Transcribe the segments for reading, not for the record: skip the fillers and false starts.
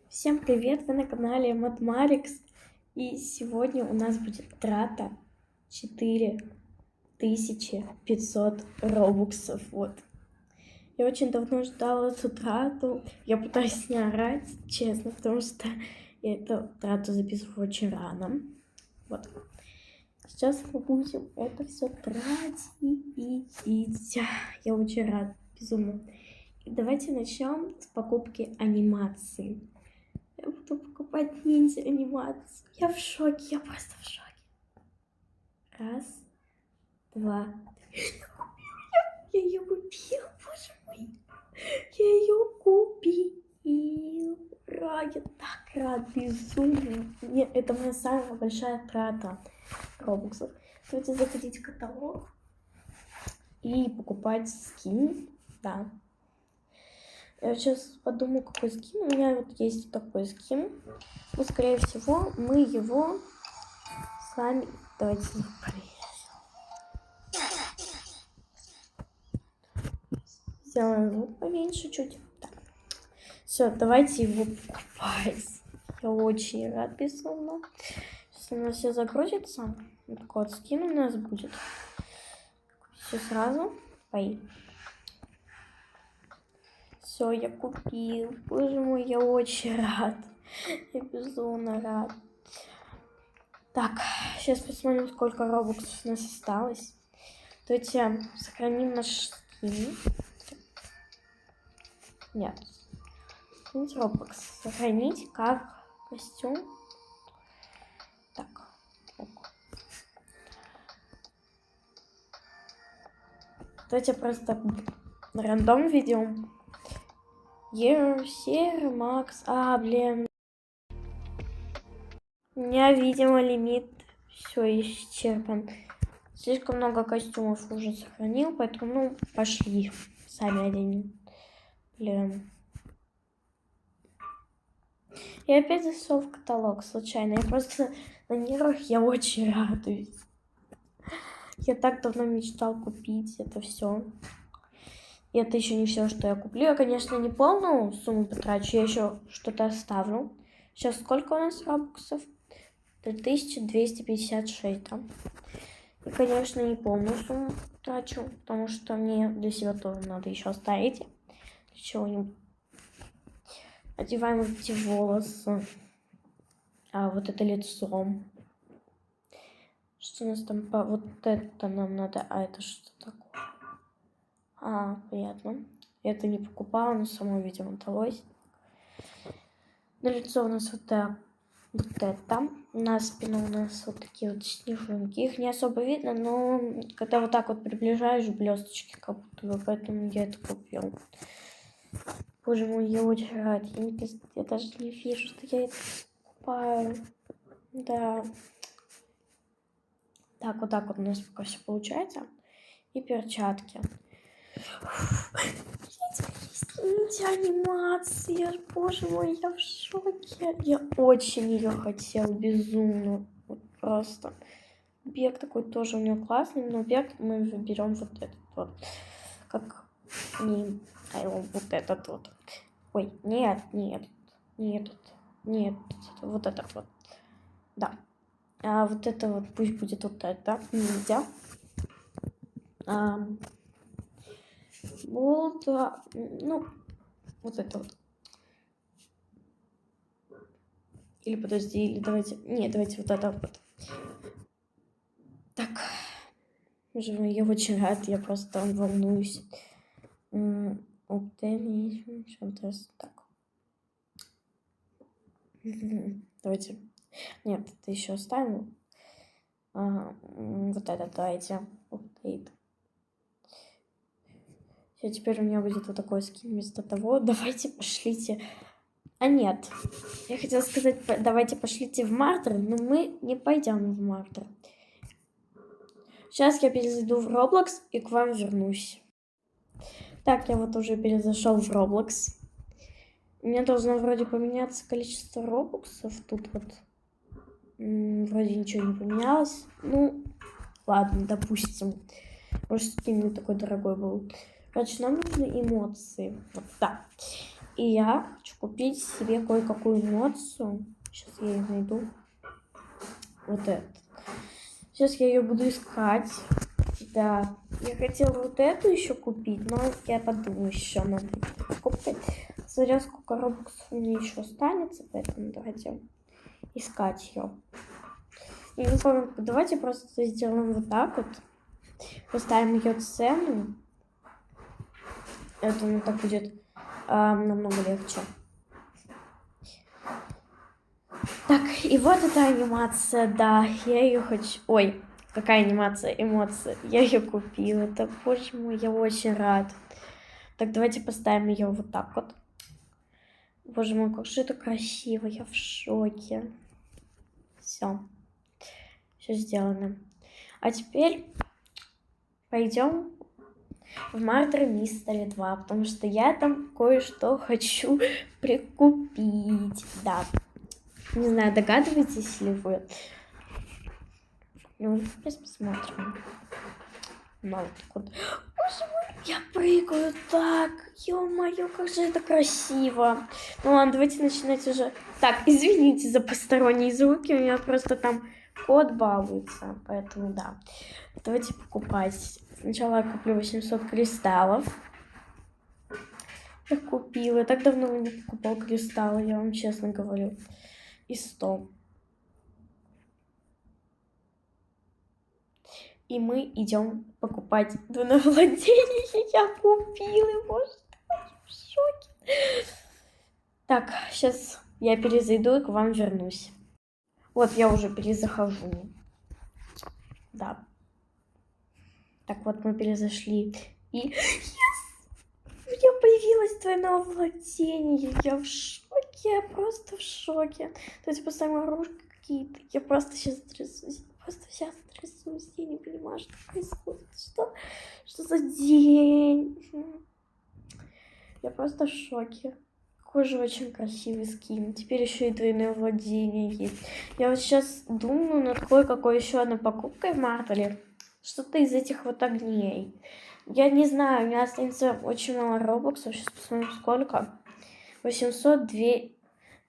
Всем привет! Вы на канале Матмарикс. И сегодня у нас будет трата 4500 робуксов. Вот. Я очень давно ждала эту трату. Я пытаюсь не орать, честно, потому что я эту трату записываю очень рано. Вот. Сейчас мы будем это все тратить. Я очень рада, безумно. И давайте начнем с покупки анимации. Я буду покупать ниндзя анимацию. Я в шоке, я просто в шоке. Раз, два. Я ее купила, боже мой. Я ее купила. Ура, я так рад, безумно. Нет, это моя самая большая трата робоксов. Давайте заходить в каталог и покупать скин. Да. Я сейчас подумаю, какой скин. У меня вот есть такой скин. Ну, скорее всего, мы его с вами... Давайте сделаем звук поменьше чуть. Так. Все, давайте его покупать. Я очень рад, безумно. Сейчас у нас все загрузится. Вот такой вот скин у нас будет. Все сразу. Пой. Все, я купил. Боже мой, я очень рад. Я безумно рад. Так, сейчас посмотрим, сколько робоксов у нас осталось. Давайте сохраним наш скин. Нет. Сохранить робокс. Сохранить как костюм. Так. Ок. Давайте просто рандом ведем. Серый, Макс. Блин. У меня, видимо, лимит все исчерпан. Слишком много костюмов уже сохранил, поэтому, пошли. Сами оденем. Блин. Я опять зашел в каталог случайно. Я просто на нервах, я очень радуюсь. Я так давно мечтал купить это все. И это еще не все, что я куплю. Я, конечно, не полную сумму потрачу, я еще что-то оставлю. Сейчас сколько у нас робоксов? 3256, да? И, конечно, не полную сумму трачу, потому что мне для себя тоже надо еще оставить чего-нибудь. Одеваем вот эти волосы. Вот это лицо. Что у нас там? Вот это нам надо. Это что такое? Понятно. Я это не покупала, но само, видимо, удалось. На лицо у нас вот это. На спину у нас вот такие вот снежинки. Их не особо видно, но когда вот так вот приближаешь, блесточки как будто бы, поэтому я это купил. Боже мой, я очень рад. Я даже не вижу, что я это покупаю. Да. Так, вот так вот у нас пока все получается. И перчатки. Ниндзя анимация. Боже мой, я в шоке. Я очень ее хотела, безумно. Вот просто. Бег такой тоже у него классный, но бег мы выберем вот этот вот. Как вот этот вот. Ой, нет. Вот этот вот. Да. Вот это вот пусть будет вот это. Ниндзя. Вот, вот это вот. Или подожди, или давайте... Нет, давайте вот это вот. Так. Боже мой, я очень рад, я просто волнуюсь. Так. Давайте. Нет, это еще оставим. Вот это давайте. Update. Все, теперь у меня будет вот такой скин вместо того. Давайте пошлите. Нет. Я хотела сказать, давайте пошлите в Мартер, но мы не пойдем в Мартер. Сейчас я перезайду в Roblox и к вам вернусь. Так, я вот уже перезашел в Roblox. У меня должно вроде поменяться количество робоксов. Тут вот вроде ничего не поменялось. Ну, ладно, допустим. Может, скин не такой дорогой был. Короче, нам нужны эмоции. Вот, да. И я хочу купить себе кое-какую эмоцию. Сейчас я ее найду. Вот это. Сейчас я ее буду искать. Да, я хотела вот эту еще купить, но я подумаю еще над этой покупкой. Смотря сколько робоксов у меня еще останется, поэтому давайте искать ее. Я не помню, давайте просто сделаем вот так вот. Поставим ее цену. Это ну, так будет намного легче. Так, и вот эта анимация, да, я ее хочу... Ой, какая анимация, эмоция. Я ее купила, это, боже мой, я очень рад. Так, давайте поставим ее вот так вот. Боже мой, как же это красиво, я в шоке. Все, все сделано. А теперь пойдем в Murder Mystery 2, потому что я там кое-что хочу прикупить. Да. Не знаю, догадываетесь ли вы? Ну, сейчас посмотрим. Ну, вот так вот. Боже мой, я прыгаю так. Ё-моё, как же это красиво. Ну ладно, давайте начинать уже. Так, извините за посторонние звуки, у меня просто там кот балуется, поэтому да. Давайте покупать. Сначала я куплю 800 кристаллов. Я купила. Я так давно не покупал кристаллы, я вам честно говорю. И 100. И мы идем покупать двойное владение. Я купила, боже, в шоке. Так, сейчас я перезайду и к вам вернусь. Вот я уже перезахожу. Да. Так вот мы перезашли. И у меня появилось двойное владение. Я в шоке, я просто в шоке. Давайте поставим оружие какие-то. Я просто сейчас трясусь. Я не понимаю, что происходит. Что за день? Я просто в шоке. Какой же очень красивый скин. Теперь еще и двойное владение есть. Я вот сейчас думаю над кое-какой еще одной покупкой в Мартеле. Что-то из этих вот огней. Я не знаю, у меня останется очень мало робоксов. Сейчас посмотрим, сколько. 802...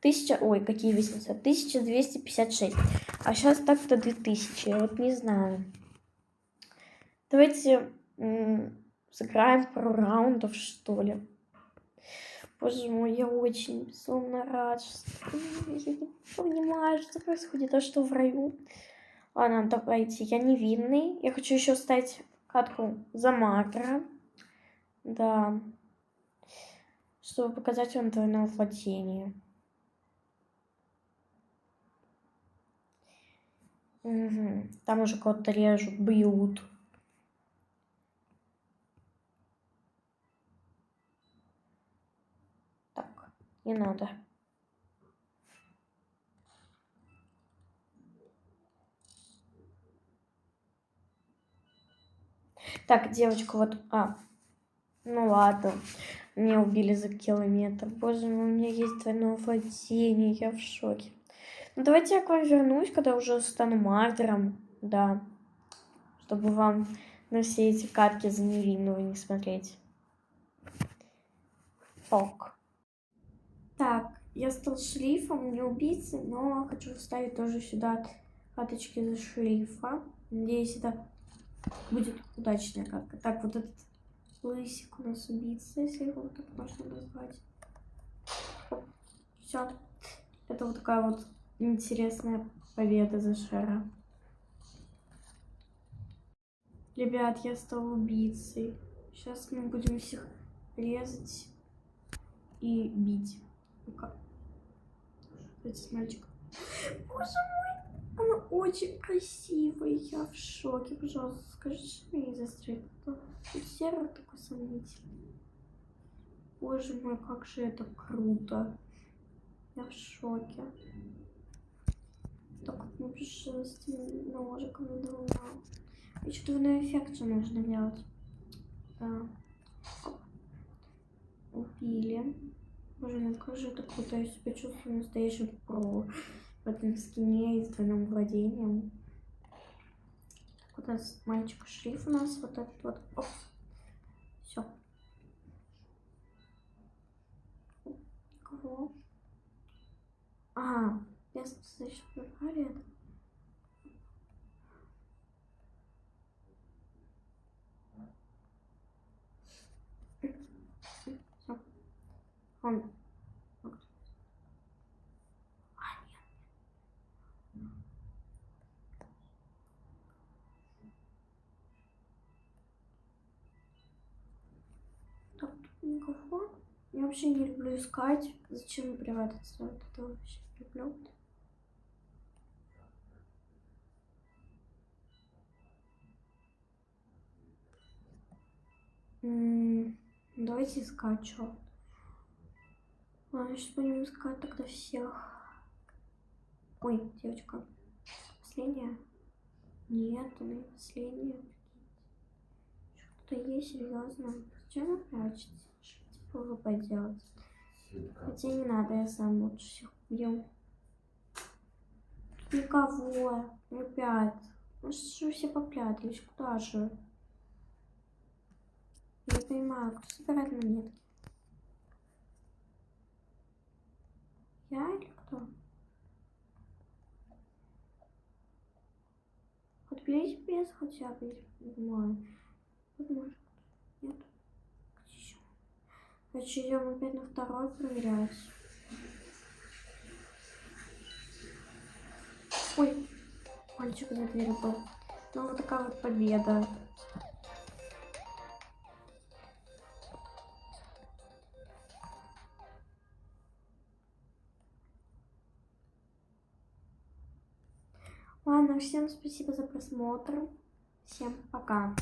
1000... Ой, какие 800? 1256. А сейчас так-то 2000. Я вот не знаю. Давайте сыграем пару раундов, что ли. Боже мой, я очень безумно рад. Я не понимаю, что происходит, а что в раю. Ладно, давайте, я невинный. Я хочу еще ставить катку за Макра. Да. Чтобы показать вам двойное владение. Угу. Там уже кого-то режут, бьют. Так, не надо. Так, девочка, вот... Ну ладно. Меня убили за километр. Боже мой, у меня есть двойное владение. Я в шоке. Ну, давайте я к вам вернусь, когда уже стану мардером. Да. Чтобы вам на все эти катки за невинного не смотреть. Ок. Так, я стал шерифом, не убийцей, но хочу вставить тоже сюда каточки за шерифа. Надеюсь, это будет удачная катка. Так, вот этот лысик у нас убийца, если его вот так можно назвать. Все. Это вот такая вот интересная победа за Шера. Ребят, я стал убийцей. Сейчас мы будем всех резать и бить. Ну-ка. Что это с мальчиком? Боже мой! Она очень красивая. Я в шоке. Пожалуйста, скажи, что меня застрелит. Тут сервер такой сомнительный. Боже мой, как же это круто. Я в шоке. Так, ну, бесчувственный ножик мне давал. И что-то двойной эффект же нужно делать. Да. Убили. Боже, ну как же это круто. Я себя чувствую настоящим про в этом скине и с двойным владением. Так, у нас мальчик шриф у нас вот этот вот. Все. Никого. Ага, без достаточно порядок. Все. Он. А, нет. Так, тут никого. Я вообще не люблю искать. Зачем прятаться? Вот это вообще не люблю. Давайте искать, что. Ладно, сейчас будем искать тогда всех. Ой, девочка. Последняя? Нет, она не последняя. Что-то есть, серьезно. Зачем вы прячетесь? Типа вы поделать. Хотя не надо, я сам лучше всех убью. Тут никого. Ребят. Ну что вы все попрятались? Куда же? Я не понимаю, кто собирает монетки? Я или кто? Хоть без хотя бы, не знаю. Тут может. Нет. Где еще? Значит, идем опять на второй проверять. Ой, мальчик за дверью был. Ну вот такая вот победа. Ладно, всем спасибо за просмотр. Всем пока.